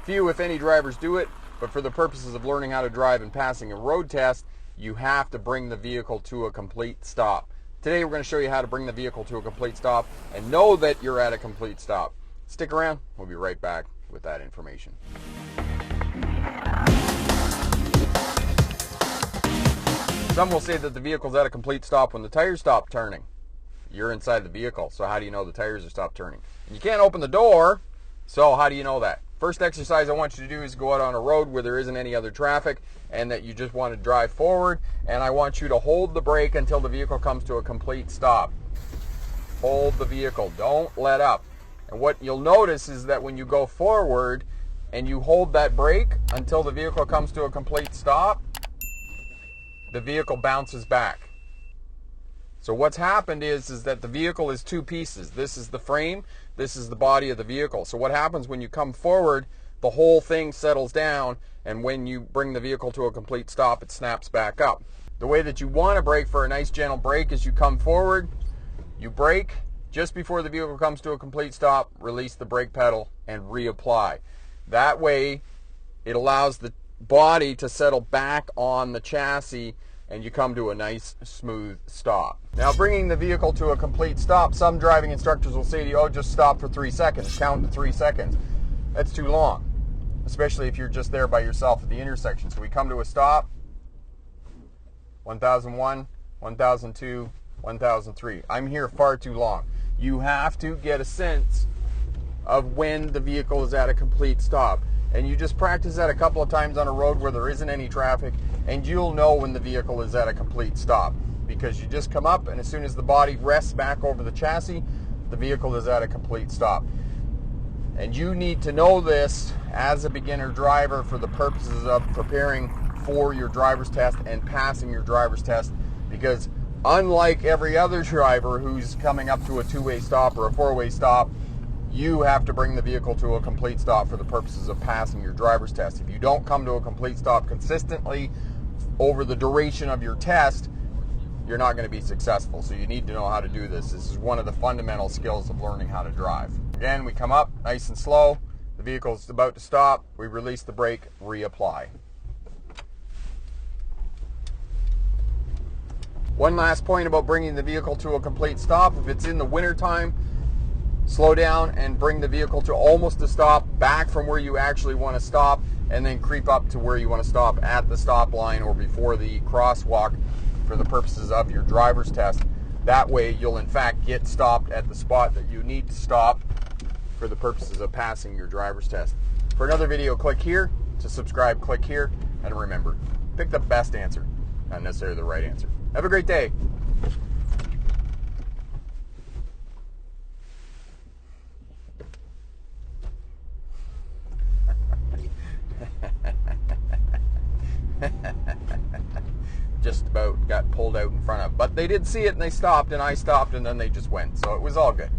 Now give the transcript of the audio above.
Few, if any, drivers do it, but for the purposes of learning how to drive and passing a road test, you have to bring the vehicle to a complete stop. Today we're going to show you how to bring the vehicle to a complete stop and know that you're at a complete stop. Stick around, we'll be right back with that information. Some will say that the vehicle's at a complete stop when the tires stop turning. You're inside the vehicle, so how do you know the tires are stopped turning? And you can't open the door, so how do you know that? First exercise I want you to do is go out on a road where there isn't any other traffic and that you just want to drive forward, and I want you to hold the brake until the vehicle comes to a complete stop. Hold the vehicle, don't let up. And what you'll notice is that when you go forward and you hold that brake until the vehicle comes to a complete stop, the vehicle bounces back. So what's happened is that the vehicle is two pieces. This is the frame, this is the body of the vehicle. So what happens when you come forward, the whole thing settles down, and when you bring the vehicle to a complete stop, it snaps back up. The way that you want to brake for a nice gentle brake is you come forward, you brake, just before the vehicle comes to a complete stop, release the brake pedal and reapply. That way, it allows the body to settle back on the chassis and you come to a nice smooth stop. Now, bringing the vehicle to a complete stop, some driving instructors will say to you, oh, just stop for 3 seconds, count to 3 seconds. That's too long, especially if you're just there by yourself at the intersection. So we come to a stop, 1001, 1002, 1003. I'm here far too long. You have to get a sense of when the vehicle is at a complete stop. And you just practice that a couple of times on a road where there isn't any traffic, and you'll know when the vehicle is at a complete stop. Because you just come up, and as soon as the body rests back over the chassis, the vehicle is at a complete stop. And you need to know this as a beginner driver for the purposes of preparing for your driver's test and passing your driver's test. Because unlike every other driver who's coming up to a two-way stop or a four-way stop, you have to bring the vehicle to a complete stop for the purposes of passing your driver's test. If you don't come to a complete stop consistently over the duration of your test, you're not going to be successful. So you need to know how to do this. This is one of the fundamental skills of learning how to drive. Again, we come up nice and slow. The vehicle is about to stop. We release the brake, reapply. One last point about bringing the vehicle to a complete stop. If it's in the wintertime, slow down and bring the vehicle to almost a stop, back from where you actually want to stop, and then creep up to where you want to stop at the stop line or before the crosswalk for the purposes of your driver's test. That way you'll in fact get stopped at the spot that you need to stop for the purposes of passing your driver's test. For another video, click here. To subscribe, click here. And remember, pick the best answer, not necessarily the right answer. Have a great day. Just about got pulled out in front of, but they did see it and they stopped, and I stopped, and then they just went, so it was all good.